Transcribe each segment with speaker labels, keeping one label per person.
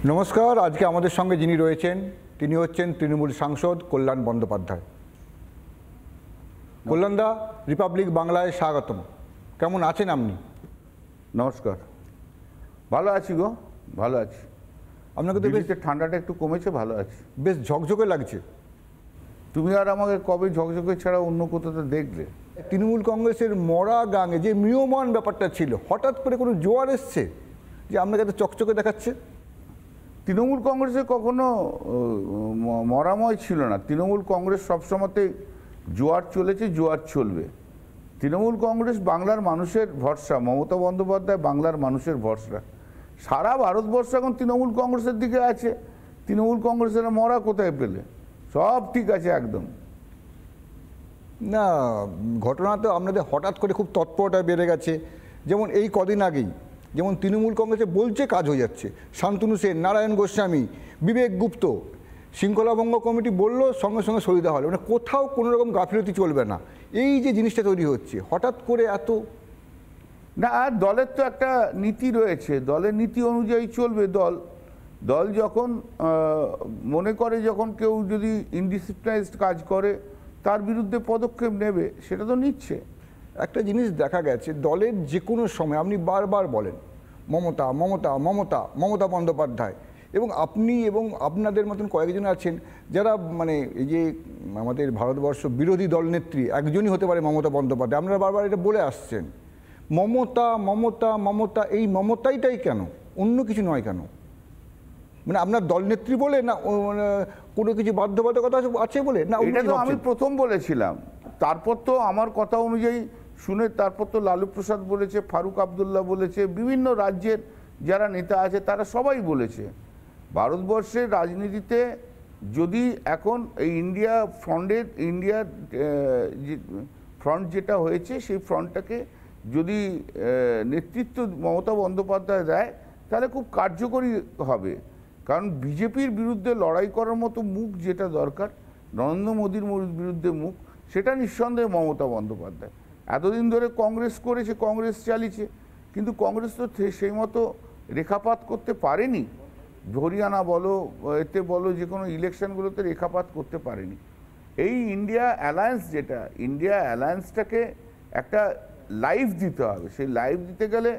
Speaker 1: নমস্কার। আজকে আমাদের সঙ্গে যিনি রয়েছেন তিনি হচ্ছেন তৃণমূল সাংসদ কল্যাণ বন্দ্যোপাধ্যায়। কল্যাণদা, রিপাবলিক বাংলায় স্বাগতম। কেমন আছেন আপনি?
Speaker 2: নমস্কার, ভালো আছি গো, ভালো আছি।
Speaker 1: আপনাকে তো বেশ
Speaker 2: ঠান্ডাটা একটু কমেছে, ভালো আছি।
Speaker 1: বেশ ঝকঝকে লাগছে।
Speaker 2: তুমি আর আমাকে কবে ঝকঝকে ছাড়া অন্য কোথাও দেখলে?
Speaker 1: তৃণমূল কংগ্রেসের মরা গাঙে যে ম্রিয়মান ব্যাপারটা ছিল, হঠাৎ করে কোনো জোয়ার এসছে যে আপনাকে এত চকচকে দেখাচ্ছে?
Speaker 2: তৃণমূল কংগ্রেসে কখনো মরাময় ছিল না। তৃণমূল কংগ্রেস সবসময়তেই জোয়ার চলেছে, জোয়ার চলবে। তৃণমূল কংগ্রেস বাংলার মানুষের ভরসা। মমতা বন্দ্যোপাধ্যায় বাংলার মানুষের ভরসা। সারা ভারতবর্ষ এখন তৃণমূল কংগ্রেসের দিকে আছে। তৃণমূল কংগ্রেসের মরা কোথায় পেলে? সব ঠিক আছে একদম।
Speaker 1: না, ঘটনা তো আপনাদের হঠাৎ করে খুব তৎপরতা বেড়ে গেছে। যেমন এই কদিন আগেই যেমন তৃণমূল কংগ্রেসে বলছে কাজ হয়ে যাচ্ছে, শান্তনু সেন, নারায়ণ গোস্বামী, বিবেক গুপ্ত, শৃঙ্খলাভঙ্গ কমিটি বলল, সঙ্গে সঙ্গে সরিয়ে দেওয়া হলো। মানে কোথাও কোনো রকম গাফিলতি চলবে না, এই যে জিনিসটা তৈরি হচ্ছে হঠাৎ করে এত।
Speaker 2: না, দলের তো একটা নীতি রয়েছে, দলের নীতি অনুযায়ী চলবে। দল যখন মনে করে, যখন কেউ যদি ইনডিসিপ্লিনাইজড কাজ করে তার বিরুদ্ধে পদক্ষেপ নেবে, সেটা তো নিচ্ছে।
Speaker 1: একটা জিনিস দেখা গেছে, দলের যে কোনো সময় আপনি বারবার বলেন মমতা মমতা মমতা মমতা বন্দ্যোপাধ্যায়, এবং আপনি এবং আপনাদের মতন কয়েকজন আছেন যারা মানে এই যে আমাদের ভারতবর্ষ বিরোধী দলনেত্রী একজনই হতে পারে মমতা বন্দ্যোপাধ্যায়। আপনারা বারবার এটা বলে আসছেন মমতা মমতা মমতা। এই মমতাইটাই কেন, অন্য কিছু নয় কেন? মানে আপনার দলনেত্রী বলে না কোনো কিছু বাধ্যবাধকতা আছে বলে না?
Speaker 2: এটা তো আমি প্রথম বলেছিলাম, তারপর তো আমার কথা অনুযায়ী শুনে তারপর তো লালু প্রসাদ বলেছে, ফারুক আবদুল্লাহ বলেছে, বিভিন্ন রাজ্যের যারা নেতা আছে তারা সবাই বলেছে। ভারতবর্ষের রাজনীতিতে যদি এখন এই ইন্ডিয়ার ফ্রন্ট যেটা হয়েছে, সেই ফ্রন্টটাকে যদি নেতৃত্ব মমতা বন্দ্যোপাধ্যায় দেয় তাহলে খুব কার্যকরী হবে। কারণ বিজেপির বিরুদ্ধে লড়াই করার মতো মুখ যেটা দরকার, নরেন্দ্র মোদীর বিরুদ্ধে মুখ, সেটা নিঃসন্দেহে মমতা বন্দ্যোপাধ্যায়। এতদিন ধরে কংগ্রেস করেছে, কংগ্রেস চালিয়েছে, কিন্তু কংগ্রেস তো সেই মতো রেখাপাত করতে পারেনি। হরিয়ানা বলো, এতে বলো, যে কোনো ইলেকশনগুলোতে রেখাপাত করতে পারেনি। এই ইন্ডিয়া অ্যালায়েন্সটাকে একটা লাইফ দিতে হবে। সেই লাইফ দিতে গেলে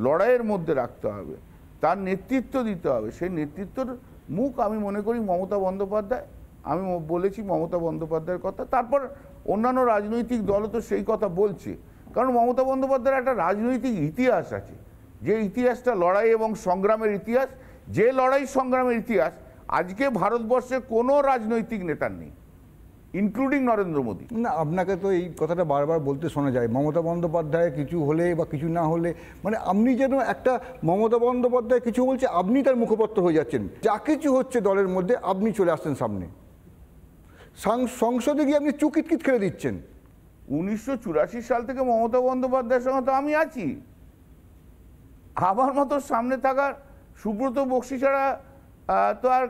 Speaker 2: লড়াইয়ের মধ্যে রাখতে হবে, তার নেতৃত্ব দিতে হবে। সেই নেতৃত্বর মুখ আমি মনে করি মমতা বন্দ্যোপাধ্যায়। আমি বলেছি মমতা বন্দ্যোপাধ্যায়ের কথা, তারপর অন্যান্য রাজনৈতিক দলও তো সেই কথা বলছে। কারণ মমতা বন্দ্যোপাধ্যায়ের একটা রাজনৈতিক ইতিহাস আছে, যে ইতিহাসটা লড়াই এবং সংগ্রামের ইতিহাস। যে লড়াই সংগ্রামের ইতিহাস আজকে ভারতবর্ষে কোনো রাজনৈতিক নেতার নেই, ইনক্লুডিং নরেন্দ্র মোদী।
Speaker 1: না, আপনাকে তো এই কথাটা বারবার বলতে শোনা যায়, মমতা বন্দ্যোপাধ্যায় কিছু হলে বা কিছু না হলে, মানে আপনি যেন একটা মমতা বন্দ্যোপাধ্যায় কিছু বলছে আপনি তার মুখপত্র হয়ে যাচ্ছেন। যা কিছু হচ্ছে দলের মধ্যে আপনি চলে আসছেন সামনে, সংসদে গিয়ে আপনি চুকিটকিট খেলে দিচ্ছেন।
Speaker 2: 1984 সাল থেকে মমতা বন্দ্যোপাধ্যায়ের সঙ্গে তো আমি আছি। আমার মতো সামনে থাকার সুব্রত বক্সি ছাড়া তো আর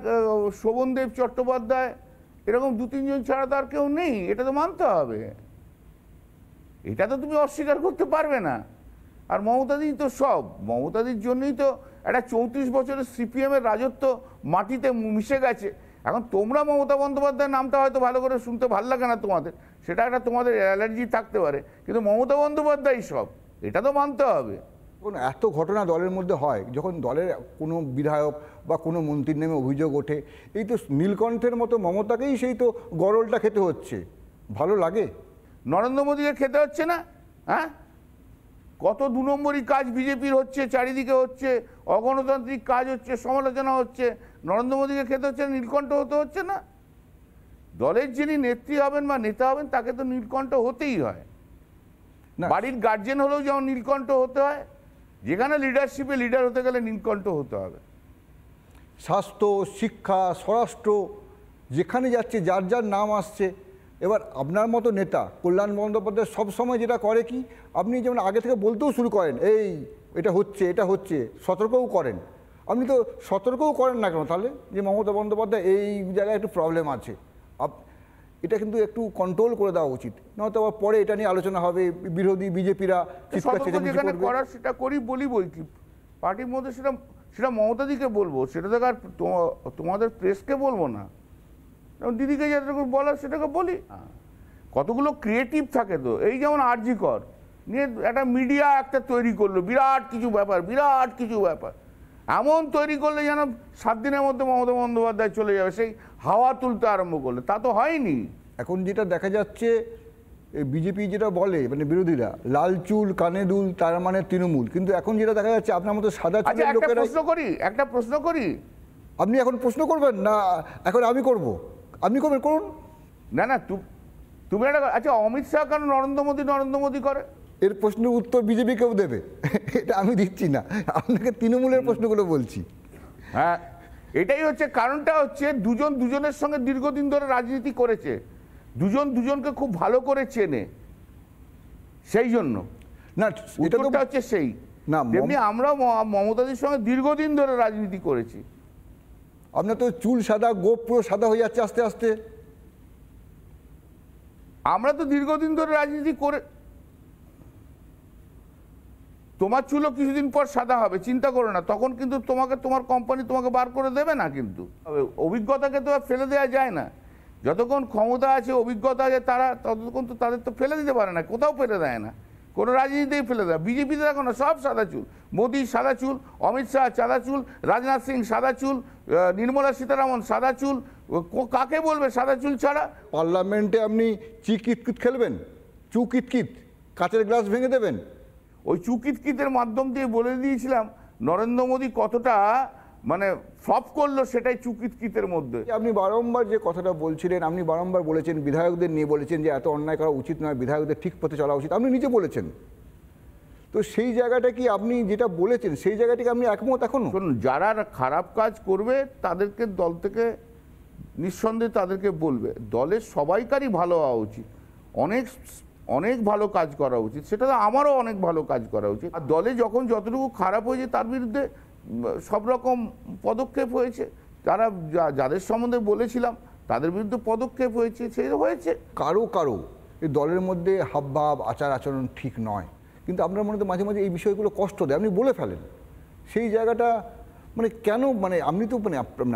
Speaker 2: শোভনদেব চট্টোপাধ্যায় এরকম 2-3 জন ছাড়া তো আর কেউ নেই। এটা তো মানতে হবে, এটা তো তুমি অস্বীকার করতে পারবে না। আর মমতাদি তো সব, মমতাদির জন্যই তো একটা 34 বছরের সিপিএমের রাজত্ব মাটিতে মিশে গেছে। এখন তোমরা মমতা বন্দ্যোপাধ্যায়ের নামটা হয়তো ভালো করে শুনতে ভালো লাগে না তোমাদের, সেটা একটা তোমাদের অ্যালার্জি থাকতে পারে, কিন্তু মমতা বন্দ্যোপাধ্যায় সব, এটা তো মানতে হবে।
Speaker 1: এত ঘটনা দলের মধ্যে হয়, যখন দলের কোনো বিধায়ক বা কোনো মন্ত্রীর নামে অভিযোগ ওঠে, এই তো নীলকণ্ঠের মতো মমতাকেই সেই তো গরলটা খেতে হচ্ছে। ভালো লাগে?
Speaker 2: নরেন্দ্র মোদীকে খেতে হচ্ছে না? হ্যাঁ, কত 2 নম্বরই কাজ বিজেপির হচ্ছে, চারিদিকে হচ্ছে, অগণতান্ত্রিক কাজ হচ্ছে, সমালোচনা হচ্ছে। নরেন্দ্র মোদীকে খেতে হচ্ছে না, নীলকণ্ঠ হতে হচ্ছে না? দলের যিনি নেত্রী হবেন বা নেতা হবেন তাকে তো নীলকণ্ঠ হতেই হয়। বাড়ির গার্জেন হলেও যেমন নীলকণ্ঠ হতে হয়, যেখানে লিডারশিপে লিডার হতে গেলে নীলকণ্ঠ হতে হবে।
Speaker 1: স্বাস্থ্য, শিক্ষা, স্বরাষ্ট্র, যেখানে যাচ্ছে যার যার নাম আসছে। এবার আপনার মতো নেতা কল্যাণ বন্দ্যোপাধ্যায় সবসময় যেটা করে কি, আপনি যেমন আগে থেকে বলতেও শুরু করেন এই এটা হচ্ছে এটা হচ্ছে, সতর্কও করেন। আপনি তো সতর্কও করেন না কেন তাহলে, যে মমতা বন্দ্যোপাধ্যায় এই জায়গায় একটু প্রবলেম আছে, এটা কিন্তু একটু কন্ট্রোল করে দেওয়া উচিত, নয়তো আবার পরে এটা নিয়ে আলোচনা হবে, বিরোধী বিজেপিরা
Speaker 2: যেখানে করার সেটা করি বলি, বই কি পার্টির মধ্যে সেটা সেটা মমতাদিকে বলবো, সেটা তো আর তোমাদের প্রেসকে বলবো না। দিদিকে যেটুকু বলার সেটাকে বলি। কতগুলো ক্রিয়েটিভ থাকে তো, এই যেমন আরজি কর নিয়ে একটা মিডিয়া একটা তৈরি করলো, বিরাট কিছু ব্যাপার এমন তৈরি করলে যেন 7 দিনের মধ্যে মমতা বন্দ্যোপাধ্যায় চলে যাবে, সেই হাওয়া তুলতে আরম্ভ করলে। তা তো হয়নি।
Speaker 1: এখন যেটা দেখা যাচ্ছে, বিজেপি যেটা বলে মানে বিরোধীরা, লাল চুল কানে দুল তার মানে তৃণমূল, কিন্তু এখন যেটা দেখা যাচ্ছে আপনার মতো সাদা চুলের লোকেরা।
Speaker 2: একটা প্রশ্ন করি।
Speaker 1: আপনি এখন প্রশ্ন করবেন না, এখন আমি করব? আপনি করবেন, করুন
Speaker 2: না তুমি একটা, আচ্ছা অমিত শাহ কেন নরেন্দ্র মোদী করে?
Speaker 1: এর প্রশ্নের উত্তর বিজেপি কেউ দেবে, এটা আমি দিচ্ছি না, আপনাকে তৃণমূলের প্রশ্নগুলো বলছি।
Speaker 2: হ্যাঁ, এটাই হচ্ছে কারণটা, হচ্ছে দুজনের সঙ্গে দীর্ঘদিন ধরে রাজনীতি করেছে, দুজনকে খুব ভালো করে চেনে, সেই জন্য
Speaker 1: না এটা তো
Speaker 2: হচ্ছে সেই না। তেমনি আমরাও মমতাদির সঙ্গে দীর্ঘদিন ধরে রাজনীতি করেছি।
Speaker 1: আপনার তো চুল সাদা, গোপ পুরো সাদা হয়ে যাচ্ছে আস্তে আস্তে।
Speaker 2: আমরা তো দীর্ঘদিন ধরে রাজনীতি করে, তোমার চুলও কিছুদিন পর সাদা হবে, চিন্তা করো না। তখন কিন্তু তোমার কোম্পানি তোমাকে বার করে দেবে না। কিন্তু অভিজ্ঞতাকে তো আর ফেলে দেওয়া যায় না। যতক্ষণ ক্ষমতা আছে, অভিজ্ঞতা আছে, তারা ততক্ষণ তো তাদের তো ফেলে দিতে পারে না, কোথাও ফেলে দেয় না, কোনো রাজনীতিতেই ফেলে দেয়। বিজেপিতে দেখো না, সব সাদা চুল, মোদি সাদা চুল, অমিত শাহ সাদা চুল, রাজনাথ সিং সাদা চুল, নির্মলা সীতারামন সাদা চুল। কাকে বলবে সাদা চুল ছাড়া?
Speaker 1: পার্লামেন্টে আপনি কিতকিত খেলবেন, কিতকিত, কাঁচের গ্লাস ভেঙে দেবেন।
Speaker 2: ওই কিতের মাধ্যম দিয়ে বলে দিয়েছিলাম নরেন্দ্র মোদী কতটা মানে ফ্লপ করলো, সেটাই কিতের মধ্যে।
Speaker 1: আপনি বারংবার যে কথাটা বলছিলেন, আপনি বারংবার বলেছেন, বিধায়কদের নিয়ে বলেছেন যে এত অন্যায় করা উচিত নয়, বিধায়কদের ঠিক পথে চলা উচিত, আপনি নিজে বলেছেন। তো সেই জায়গাটা কি আপনি যেটা বলেছেন সেই জায়গাটিকে আপনি একমত এখনো?
Speaker 2: শুনুন, যারা খারাপ কাজ করবে তাদেরকে দল থেকে নিঃসন্দেহে তাদেরকে বলবে। দলের সবাইকারই ভালো হওয়া উচিত, অনেক ভালো কাজ করা উচিত, সেটা তো আমারও অনেক ভালো কাজ করা উচিত। আর দলে যখন যতটুকু খারাপ হয়েছে তার বিরুদ্ধে সব রকম পদক্ষেপ হয়েছে। যারা যাদের সম্বন্ধে বলেছিলাম তাদের বিরুদ্ধে পদক্ষেপ হয়েছে, সেই হয়েছে।
Speaker 1: কারো এই দলের মধ্যে হাবভাব আচার আচরণ ঠিক নয়, কিন্তু আপনার মনে তো মাঝে মাঝে এই বিষয়গুলো কষ্ট দেয়, আপনি বলে ফেলেন। সেই জায়গাটা মানে কেন, মানে আপনি তো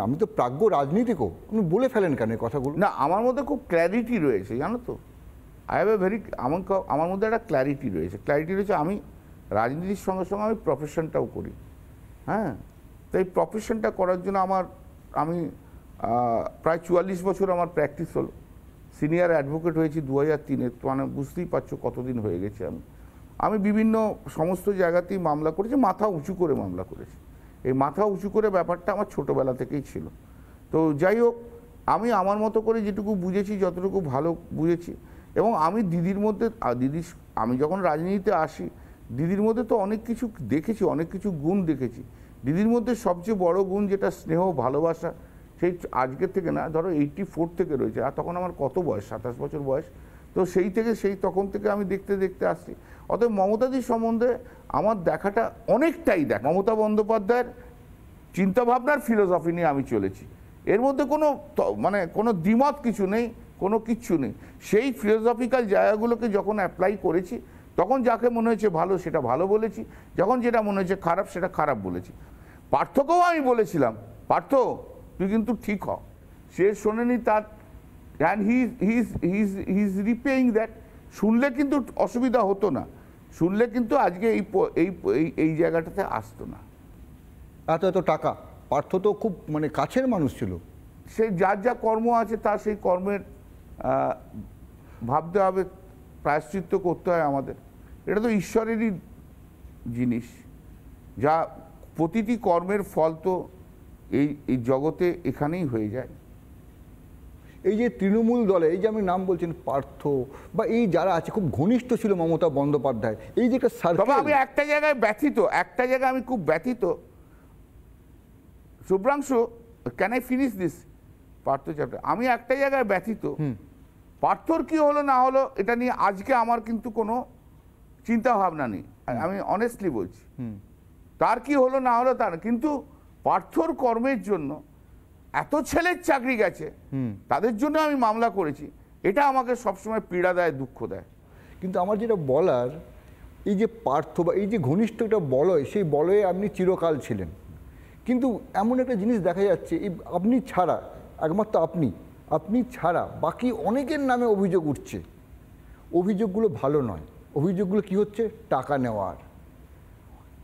Speaker 1: আপনি তো প্রাজ্ঞ রাজনীতিকও, আপনি বলে ফেলেন কেন এই কথাগুলো?
Speaker 2: না, আমার মধ্যে খুব ক্ল্যারিটি রয়েছে, জানো তো। আমার মধ্যে একটা ক্ল্যারিটি রয়েছে। আমি রাজনীতির সঙ্গে সঙ্গে আমি প্রফেশনটাও করি। হ্যাঁ, তো এই প্রফেশনটা করার জন্য আমি প্রায় 44 বছর আমার প্র্যাকটিস হলো। সিনিয়র অ্যাডভোকেট হয়েছি 2003-এ, মানে বুঝতেই পারছো কতদিন হয়ে গেছে। আমি বিভিন্ন সমস্ত জায়গাতেই মামলা করেছি, মাথা উঁচু করে মামলা করেছি। এই মাথা উঁচু করে ব্যাপারটা আমার ছোটোবেলা থেকেই ছিল। তো যাই হোক, আমি আমার মতো করে যেটুকু বুঝেছি, যতটুকু ভালো বুঝেছি, এবং আমি দিদির মধ্যে, আমি যখন রাজনীতিতে আসি দিদির মধ্যে তো অনেক কিছু দেখেছি, অনেক কিছু গুণ দেখেছি। দিদির মধ্যে সবচেয়ে বড় গুণ যেটা স্নেহ ভালোবাসা, সেই আজকের থেকে না, ধরো 84 থেকে রয়েছে। আর তখন আমার কত বয়স, 27 বছর বয়স। তো তখন থেকে আমি দেখতে আসছি। অতএব মমতাদির সম্বন্ধে আমার দেখাটা অনেকটাই মমতা বন্দ্যোপাধ্যায়ের চিন্তাভাবনার ফিলোসফি নিয়ে আমি চলেছি। এর মধ্যে কোনো দ্বিমত কিছু নেই, কোনো কিচ্ছু নেই। সেই ফিলোসফিক্যাল জায়গাগুলোকে যখন অ্যাপ্লাই করেছি, তখন যাকে মনে হয়েছে ভালো সেটা ভালো বলেছি, যখন যেটা মনে হয়েছে খারাপ সেটা খারাপ বলেছি। পার্থকেও আমি বলেছিলাম, পার্থ তুই কিন্তু ঠিক হ। সে শোনেনি, তার অ্যান্ড হি ইজ রিপেইং দ্যাট। শুনলে কিন্তু অসুবিধা হতো না, শুনলে কিন্তু আজকে এই জায়গাটাতে আসতো না।
Speaker 1: এত টাকা, পার্থ তো খুব মানে কাছের মানুষ ছিল।
Speaker 2: সে যার যা কর্ম আছে তার সেই কর্মের ভাবতে হবে, প্রায়শ্চিত্ত করতে হয় আমাদের। এটা তো ঈশ্বরেরই জিনিস, যা প্রতিটি কর্মের ফল তো এই জগতে এখানেই হয়ে যায়।
Speaker 1: এই যে তৃণমূল দলে, এই যে আমি নাম বলছেন পার্থ বা এই যারা আছে, খুব ঘনিষ্ঠ ছিল মমতা বন্দ্যোপাধ্যায়, এই যে একটা সার্কেল।
Speaker 2: তবে আমি একটা জায়গায় আমি খুব ব্যথিত। Subhrangshu, can I finish this Partha chapter? আমি একটা জায়গায় ব্যথিত, পার্থর কি হলো না হলো এটা নিয়ে আজকে আমার কিন্তু কোনো চিন্তা ভাবনা নেই, আমি অনেস্টলি বলছি। তার কি হলো না হলো তার, কিন্তু পার্থর কর্মের জন্য এত ছেলের চাকরি গেছে, তাদের জন্য আমি মামলা করেছি। এটা আমাকে সবসময় পীড়া দেয়, দুঃখ দেয়।
Speaker 1: কিন্তু আমার যেটা বলার, এই যে পার্থ বা এই যে ঘনিষ্ঠ একটা বলয়, সেই বলয়ে আপনি চিরকাল ছিলেন, কিন্তু এমন একটা জিনিস দেখা যাচ্ছে, এই আপনি ছাড়া, একমাত্র আপনি ছাড়া বাকি অনেকের নামে অভিযোগ উঠছে। অভিযোগগুলো ভালো নয়, অভিযোগগুলো কি হচ্ছে, টাকা নেওয়ার,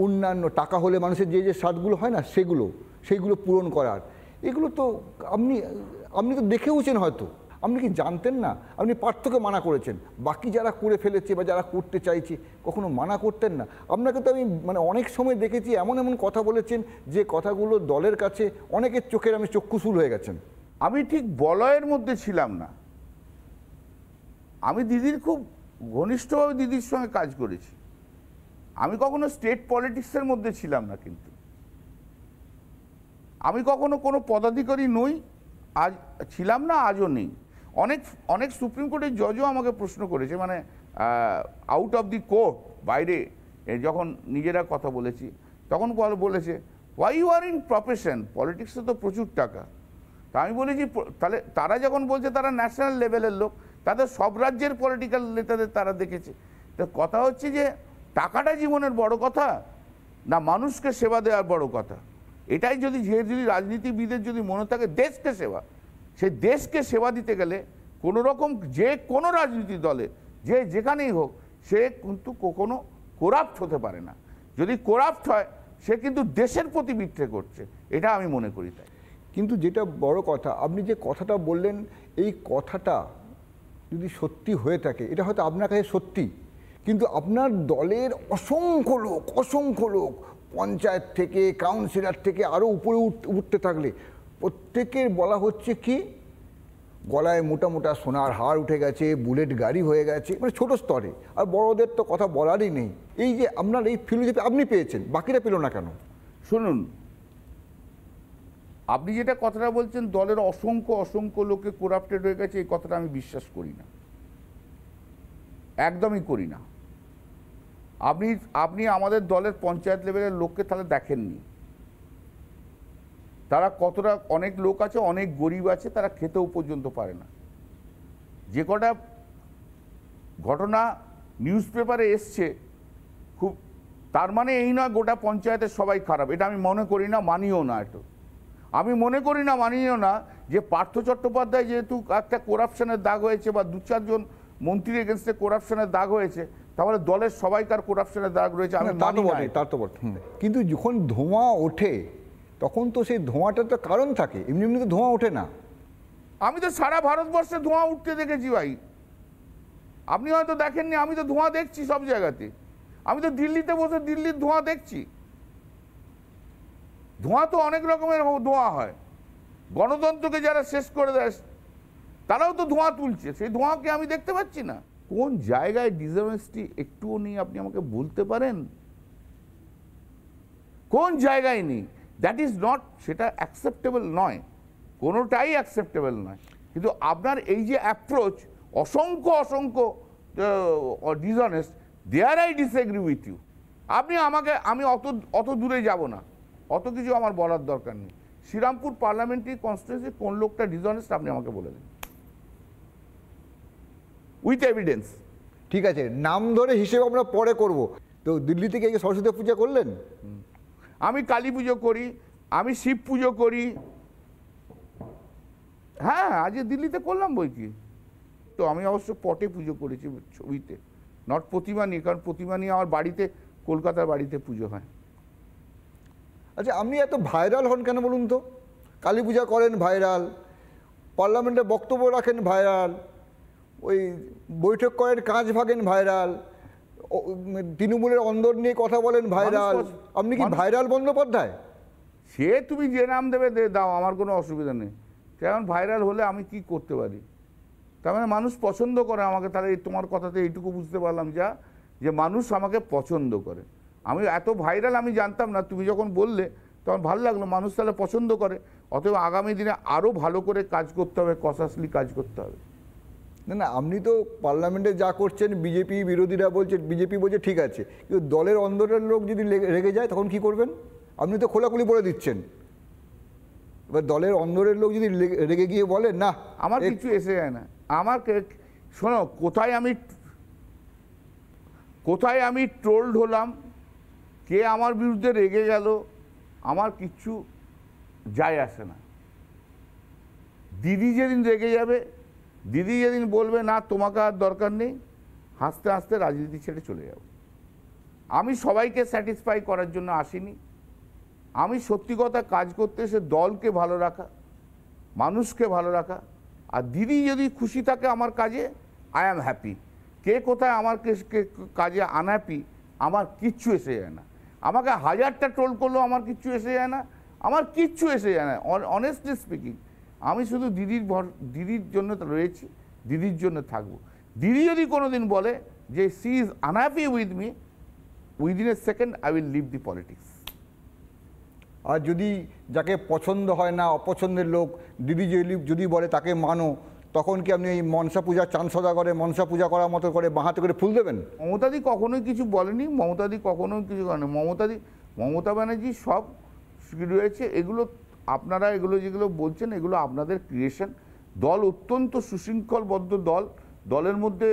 Speaker 1: অন্যান্য টাকা হলে মানুষের যে যে স্বাদগুলো হয় না সেইগুলো পূরণ করার। এগুলো তো আপনি তো দেখেওছেন, হয়তো আপনি কি জানতেন না? আপনি পার্থকে মানা করেছেন, বাকি যারা করে ফেলেছে বা যারা করতে চাইছে কখনো মানা করতেন না? আপনাকে তো আমি মানে অনেক সময় দেখেছি এমন এমন কথা বলেছেন যে কথাগুলো দলের কাছে অনেকের চোখের আমি চক্ষুশূল হয়ে গেছেন।
Speaker 2: আমি ঠিক বলয়ের মধ্যে ছিলাম না। আমি দিদির খুব ঘনিষ্ঠভাবে দিদির সঙ্গে কাজ করেছি। আমি কখনো স্টেট পলিটিক্সের মধ্যে ছিলাম না, কিন্তু আমি কখনো কোনো পদাধিকারী নই, আজ ছিলাম না, আজও নেই। অনেক অনেক সুপ্রিম কোর্টের জজও আমাকে প্রশ্ন করেছে, মানে আউট অফ দি কোর্ট, বাইরে যখন নিজেরা কথা বলেছি তখন বলেছে, why you are in profession, পলিটিক্সে তো প্রচুর টাকা। তা আমি বলেছি, তাহলে তারা যখন বলছে তারা ন্যাশনাল লেভেলের লোক, তাদের সব রাজ্যের পলিটিক্যাল নেতাদের তারা দেখেছে। তো কথা হচ্ছে যে টাকাটা জীবনের বড় কথা না মানুষকে সেবা দেওয়ার বড় কথা? এটাই যদি রাজনীতিবিদের যদি মনে থাকে দেশকে সেবা, সেই দেশকে সেবা দিতে গেলে কোনো রকম যে কোনো রাজনীতি দলে যে যেখানেই হোক সে কিন্তু কখনো করাপ্ট হতে পারে না। যদি করাপ্ট হয় সে কিন্তু দেশের প্রতি বিট্রে করছে, এটা আমি মনে করি। তাই
Speaker 1: কিন্তু যেটা বড় কথা, আপনি যে কথাটা বললেন, এই কথাটা যদি সত্যি হয়ে থাকে, এটা হয়তো আপনার কাছে সত্যি, কিন্তু আপনার দলের অসংখ্য লোক পঞ্চায়েত থেকে, কাউন্সিলর থেকে আরও উপরে উঠতে থাকলে প্রত্যেকের বলা হচ্ছে কি, গলায় মোটা মোটা সোনার হার উঠে গেছে, বুলেট গাড়ি হয়ে গেছে, মানে ছোট স্তরে। আর বড়দের তো কথা বলারই নেই। এই যে আপনার এই ফিলোসফি আপনি পেয়েছেন, বাকিরা পেল না কেন?
Speaker 2: শুনুন, আপনি যেটা কথাটা বলছেন দলের অসংখ্য লোকে করাপ্টেড হয়ে গেছে, এই কথাটা আমি বিশ্বাস করি না, একদমই করি না। আপনি আমাদের দলের পঞ্চায়েত লেভেলের লোককে তাহলে দেখেননি, তারা কতটা, অনেক লোক আছে, অনেক গরিব আছে, তারা খেতেও পর্যন্ত পারে না। যে কটা ঘটনা নিউজ পেপারে এসছে খুব, তার মানে এই নয় গোটা পঞ্চায়েতের সবাই খারাপ, এটা আমি মনে করি না, মানিও না। এটা আমি মনে করি না, মানিও না যে পার্থ চট্টোপাধ্যায় যেহেতু একটা করাপশনের দাগ হয়েছে বা দু চারজন মন্ত্রীর এগেনস্টে করাপশনের দাগ হয়েছে, তাহলে দলের সবাইকার করাপশনের দাগ রয়েছে, আমি মানি না।
Speaker 1: তার তো বটে, কিন্তু যখন ধোঁয়া ওঠে তখন তো সেই ধোঁয়াটার তো কারণ থাকে, এমনি এমনি তো ধোঁয়া ওঠে না।
Speaker 2: আমি তো সারা ভারতবর্ষে ধোঁয়া উঠতে দেখেছি ভাই, আপনি হয়তো দেখেননি, আমি তো ধোঁয়া দেখছি সব জায়গাতে। আমি তো দিল্লিতে বসে দিল্লির ধোঁয়া দেখছি। ধোঁয়া তো অনেক রকমের ধোঁয়া হয়, গণতন্ত্রকে যারা শেষ করে দেয় তারাও তো ধোঁয়া তুলছে, সেই ধোঁয়াকে আমি দেখতে পাচ্ছি না। কোন জায়গায় ডিসঅনেস্টি একটুও নেই আপনি আমাকে বলতে পারেন? কোন জায়গায় নেই? দ্যাট ইজ নট, সেটা অ্যাকসেপ্টেবল নয়, কোনোটাই অ্যাকসেপ্টেবল নয়। কিন্তু আপনার এই যে অ্যাপ্রোচ, অসংখ্য dishonest, there I disagree with you. আমি অত দূরে যাব না, অত কিছু আমার বলার দরকার নেই। শ্রীরামপুর পার্লামেন্টারি কনস্টিটিউয়েন্সি কোন লোকটা ডিসঅনেস্ট আপনি আমাকে বলে দিন, উইথ এভিডেন্স।
Speaker 1: ঠিক আছে, নাম ধরে হিসেবে আমরা পরে করব। তো দিল্লি থেকে এই সরস্বতী পূজা করলেন?
Speaker 2: আমি কালী পুজো করি, আমি শিব পুজো করি। হ্যাঁ, আজকে দিল্লিতে করলাম বই কি। তো আমি অবশ্য পটে পুজো করেছি, ছবিতে, নট প্রতিমা নিয়ে, কারণ প্রতিমা নিয়ে আমার বাড়িতে, কলকাতার বাড়িতে পুজো হয়।
Speaker 1: আচ্ছা, আপনি এত ভাইরাল হন কেন বলুন তো? কালী পূজা করেন ভাইরাল, পার্লামেন্টে বক্তব্য রাখেন ভাইরাল, ওই বৈঠক করেন, কাজ ভাগেন ভাইরাল, তৃণমূলের অন্দর নিয়ে কথা বলেন ভাইরাল। আপনি কি ভাইরাল বন্দ্যোপাধ্যায়?
Speaker 2: সে তুমি যে নাম দেবে দাও, আমার কোনো অসুবিধা নেই। কারণ ভাইরাল হলে আমি কি করতে পারি? তার মানে মানুষ পছন্দ করে আমাকে। তাহলে তোমার কথাতে এইটুকু বুঝতে পারলাম যে মানুষ আমাকে পছন্দ করে। আমি এত ভাইরাল আমি জানতাম না, তুমি যখন বললে তখন ভালো লাগলো, মানুষ তাহলে পছন্দ করে। অতএব আগামী দিনে আরও ভালো করে কাজ করতে হবে, কনসাসলি কাজ করতে হবে।
Speaker 1: না, আপনি তো পার্লামেন্টে যা করছেন, বিজেপি বিরোধীরা বলছে, বিজেপি বলছে ঠিক আছে, কিন্তু দলের অন্দরের লোক যদি রেগে যায় তখন কি করবেন? আপনি তো খোলাখুলি বলে দিচ্ছেন। এবার দলের অন্দরের লোক যদি রেগে গিয়ে বলেন না,
Speaker 2: আমার কিছু এসে যায় না। আমাকে শোনো, কোথায় আমি ট্রোলড হলাম, কে আমার বিরুদ্ধে রেগে গেল, আমার কিচ্ছু যায় আসে না। দিদি যেদিন রেগে যাবে, দিদি যেদিন বলবে না তোমাকে আর দরকার নেই, হাসতে হাসতে রাজনীতি ছেড়ে চলে যাব। আমি সবাইকে স্যাটিসফাই করার জন্য আসিনি। আমি সত্যি কথা কাজ করতে এসে দলকে ভালো রাখা, মানুষকে ভালো রাখা। আর দিদি যদি খুশি থাকে আমার কাজে, আই অ্যাম হ্যাপি। কে কোথায় আমার কাজে আনহ্যাপি, আমার কিচ্ছু এসে যায় না। আমাকে হাজারটা ট্রোল করলেও আমার কিচ্ছু এসে যায় না, আমার কিচ্ছু এসে যায় না। অনেস্টলি স্পিকিং, আমি শুধু দিদির জন্য রয়েছি, দিদির জন্য থাকবো। দিদি যদি কোনোদিন বলে যে she is unhappy with me, within a second I will leave the politics.
Speaker 1: আর যদি যাকে পছন্দ হয় না, অপছন্দের লোক, দিদি যদি বলে তাকে মানো, তখন কি আপনি এই মনসা পূজা, চাঁদ সদাগরে মনসা পূজা করার মতো করে বাঁহাতে করে ফুল দেবেন?
Speaker 2: মমতাদি কখনোই কিছু বলেনি, মমতাদি কখনোই কিছু করেনি। মমতা ব্যানার্জি সব রয়েছে। এগুলো আপনারা এগুলো যেগুলো বলছেন, এগুলো আপনাদের ক্রিয়েশন। দল অত্যন্ত সুশৃঙ্খলবদ্ধ দল। দলের মধ্যে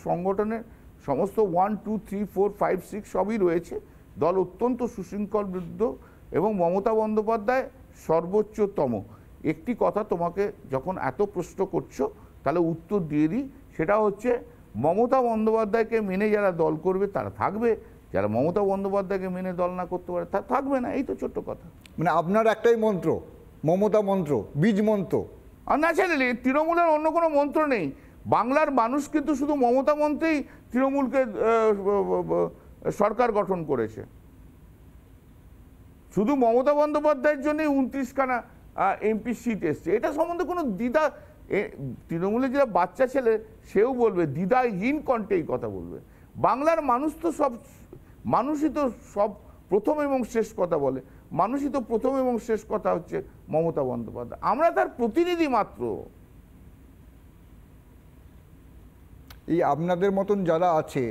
Speaker 2: সংগঠনের সমস্ত 1, 2, 3, 4, 5, 6 সবই রয়েছে। দল অত্যন্ত সুশৃঙ্খলবদ্ধ এবং মমতা বন্দ্যোপাধ্যায় সর্বোচ্চতম। একটি কথা তোমাকে যখন এত প্রশ্ন করছো, তাহলে উত্তর দিয়ে দিই। সেটা হচ্ছে মমতা বন্দ্যোপাধ্যায়কে মেনে যারা দল করবে তারা থাকবে, যারা মমতা বন্দ্যোপাধ্যায়কে মেনে দল না করতে পারে তারা থাকবে না। এই তো ছোট্ট কথা।
Speaker 1: মানে আপনার একটাই মন্ত্র, মমতা মন্ত্র, বীজ মন্ত্র।
Speaker 2: আর ন্যাচারালি তৃণমূলের অন্য কোনো মন্ত্র নেই। বাংলার মানুষ কিন্তু শুধু মমতা মন্ত্রেই তৃণমূলকে সরকার গঠন করেছে। শুধু মমতা বন্দ্যোপাধ্যায়ের জন্যই 29খানা এমপি সিট এসছে। এটা সম্বন্ধে কোনো দ্বিধা, তৃণমূলের যেটা বাচ্চা ছেলে সেও বলবে, দ্বিধাহীন কণ্ঠে এই কথা বলবে। বাংলার মানুষ তো মানুষই তো সব প্রথম এবং শেষ কথা বলে। মানুষই তো প্রথম এবং শেষ কথা হচ্ছে মমতা বন্দ্যোপাধ্যায়। আমরা তার প্রতিনিধি মাত্র।
Speaker 1: এই আপনাদের মতন যারা আছে,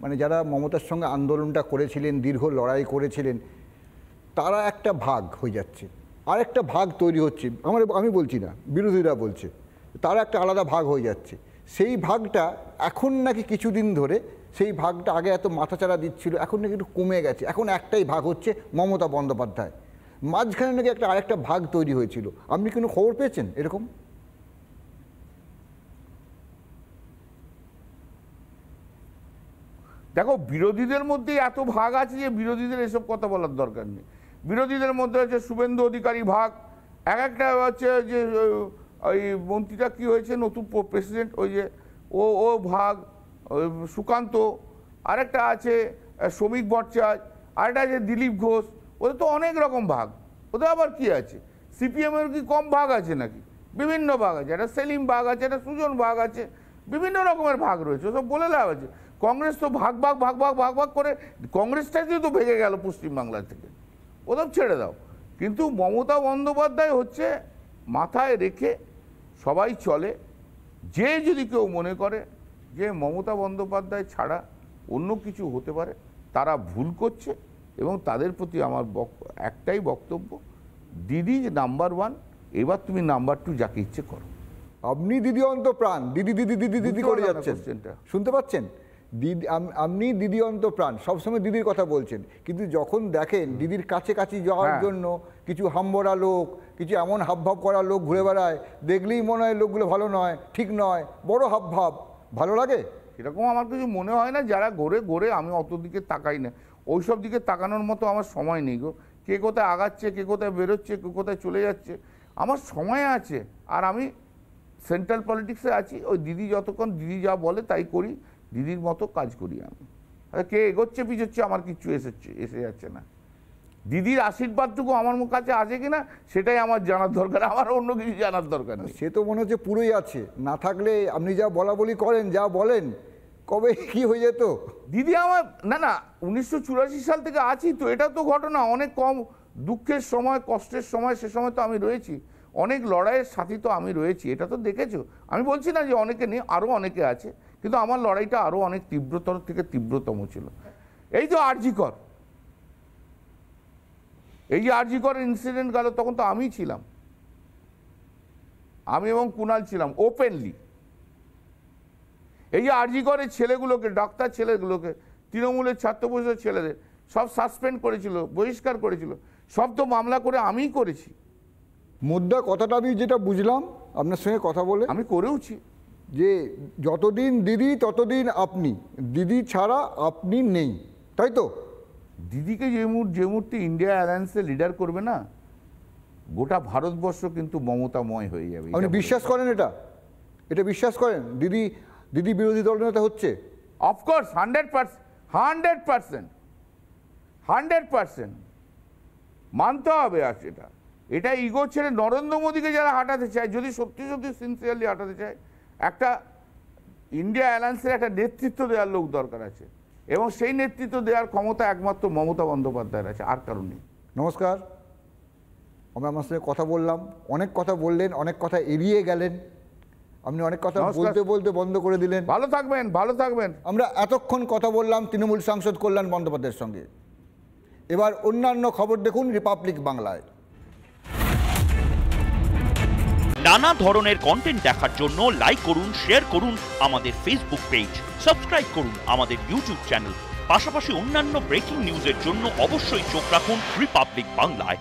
Speaker 1: মানে যারা মমতার সঙ্গে আন্দোলনটা করেছিলেন, দীর্ঘ লড়াই করেছিলেন, তারা একটা ভাগ হয়ে যাচ্ছে, আর একটা ভাগ তৈরি হচ্ছে। আমি বলছি না, বিরোধীরা বলছে তারা একটা আলাদা ভাগ হয়ে যাচ্ছে। সেই ভাগটা এখন নাকি কিছুদিন ধরে, সেই ভাগটা আগে এত মাথাচাড়া দিচ্ছিল, এখন নাকি একটু কমে গেছে। এখন একটাই ভাগ হচ্ছে মমতা বন্দ্যোপাধ্যায়। মাঝখানে নাকি আরেকটা ভাগ তৈরি হয়েছিল। আপনি কোনো খবর পেয়েছেন এরকম?
Speaker 2: দেখো, বিরোধীদের মধ্যে এত ভাগ আছে যে বিরোধীদের এসব কথা বলার দরকার নেই। বিরোধীদের মধ্যে হচ্ছে শুভেন্দু অধিকারী ভাগ, একটা হচ্ছে যে ওই মন্ত্রীটা কি হয়েছে নতুন প্রেসিডেন্ট, ওই যে ও ভাগ, সুকান্ত, আরেকটা আছে শ্রমিক ভট্টাচার্য, আরেকটা আছে দিলীপ ঘোষ। ওদের তো অনেক রকম ভাগ। ওদের আবার কি আছে? সিপিএমের কি কম ভাগ আছে নাকি? বিভিন্ন ভাগ আছে, একটা সেলিম ভাগ আছে, একটা সুজন ভাগ আছে, বিভিন্ন রকমের ভাগ রয়েছে। ওসব বলে লাভ আছে? কংগ্রেস তো ভাগ করে কংগ্রেসটাই তো ভেঙে গেল পশ্চিমবাংলা থেকে। ওসব ছেড়ে দাও। কিন্তু মমতা বন্দ্যোপাধ্যায় হচ্ছে মাথায় রেখে সবাই চলে। যে যদি কেউ মনে করে যে মমতা বন্দ্যোপাধ্যায় ছাড়া অন্য কিছু হতে পারে, তারা ভুল করছে। এবং তাদের প্রতি আমার একটাই বক্তব্য, দিদি নাম্বার 1, এবার তুমি নাম্বার 2 যাকে ইচ্ছে করো।
Speaker 1: আপনি দিদি অন্ত প্রাণ, দিদি দিদি দিদি দিদি করে যাচ্ছেন, শুনতে পাচ্ছেন? দিদি, আপনি দিদি অন্ত প্রাণ, সবসময় দিদির কথা বলছেন, কিন্তু যখন দেখেন দিদির কাছাকাছি যাওয়ার জন্য কিছু হাম্বরা লোক, কিছু এমন হাবভাব করা লোক ঘুরে বেড়ায়, দেখলেই মনে হয় লোকগুলো ভালো নয়, ঠিক নয়, বড় হাবভাব, ভালো লাগে?
Speaker 2: এরকম আমার কিছু মনে হয় না। যারা ঘোরে আমি অত দিকে তাকাই না। ওইসব দিকে তাকানোর মতো আমার সময় নেই গো। কে কোথায় আগাচ্ছে, কে কোথায় বেরোচ্ছে, কে কোথায় চলে যাচ্ছে, আমার সময় আছে। আর আমি সেন্ট্রাল পলিটিক্সে আছি। ওই দিদি যতক্ষণ দিদি যা বলে তাই করি, দিদির মতো কাজ করি আমি। কে এগোচ্ছে পিছোচ্ছে আমার কিচ্ছু এসে যাচ্ছে না। দিদির আশীর্বাদটুকু আমার কাছে আছে কিনা সেটাই আমার জানার দরকার, আমার অন্য কিছু জানার দরকার নেই।
Speaker 1: সে তো মনে হচ্ছে পুরোই আছে, না থাকলে আপনি যা বলা বলি করেন, যা বলেন, কবে কি হয়ে যেত।
Speaker 2: দিদি আমার না 1984 সাল থেকে আছি তো, এটা তো ঘটনা। অনেক কম দুঃখের সময়, কষ্টের সময়, সে সময় তো আমি রয়েছি। অনেক লড়াইয়ের সাথী তো আমি রয়েছি, এটা তো দেখেছো। আমি বলছি না যে অনেকে নেই, আরও অনেকে আছে, কিন্তু আমার লড়াইটা আরও অনেক তীব্রতর থেকে তীব্রতম ছিল। এই তো আরজিকর, এই যে আরজিকর ইনসিডেন্ট গেল, তখন তো আমি ছিলাম, আমি এবং কুণাল ছিলাম ওপেনলি। এই যে আরজিকরের ছেলেগুলোকে, ডাক্তার ছেলেগুলোকে, তৃণমূলের ছাত্র পরিষদের ছেলেদের সব সাসপেন্ড করেছিল, বহিষ্কার করেছিল। সব তো মামলা করে আমিই করেছি,
Speaker 1: মুদ্রা কথাটা আমি যেটা বুঝলাম আপনার সঙ্গে কথা বলে,
Speaker 2: আমি করেওছি।
Speaker 1: যে যতদিন দিদি ততদিন আপনি, দিদি ছাড়া আপনি নেই, তাই তো?
Speaker 2: দিদিকে যে মুহূর্তে ইন্ডিয়া অ্যালায়েন্সে লিডার করবে না, গোটা ভারতবর্ষ কিন্তু মমতাময় হয়ে যাবে।
Speaker 1: আপনি বিশ্বাস করেন এটা? এটা বিশ্বাস করেন দিদি দিদি বিরোধী দলনেতা হচ্ছে?
Speaker 2: অফকোর্স 100% মানতে হবে। আর এটা ইগো ছেড়ে নরেন্দ্র মোদীকে যারা হাঁটাতে চায়, যদি সত্যি সত্যি সিনসিয়ারলি হাঁটাতে চায়, একটা ইন্ডিয়া অ্যালায়েন্সের একটা নেতৃত্ব দেওয়ার লোক দরকার আছে, এবং সেই নেতৃত্ব দেওয়ার ক্ষমতা একমাত্র মমতা বন্দ্যোপাধ্যায়ের আছে, আর কারণ নেই।
Speaker 1: নমস্কার, আমরা আপনার সঙ্গে কথা বললাম, অনেক কথা বললেন, অনেক কথা এড়িয়ে গেলেন, আপনি অনেক কথা বলতে বলতে বন্ধ করে দিলেন।
Speaker 2: ভালো থাকবেন।
Speaker 1: আমরা এতক্ষণ কথা বললাম তৃণমূল সাংসদ কল্যাণ বন্দ্যোপাধ্যায়ের সঙ্গে। এবার অন্যান্য খবর দেখুন রিপাবলিক বাংলায়।
Speaker 3: নানা ধরনের কন্টেন্ট দেখার জন্য লাইক করুন, শেয়ার করুন আমাদের ফেসবুক পেজ, সাবস্ক্রাইব করুন আমাদের ইউটিউব চ্যানেল। পাশাপাশি অন্যান্য ব্রেকিং নিউজের জন্য অবশ্যই চোখ রাখুন রিপাবলিক বাংলায়।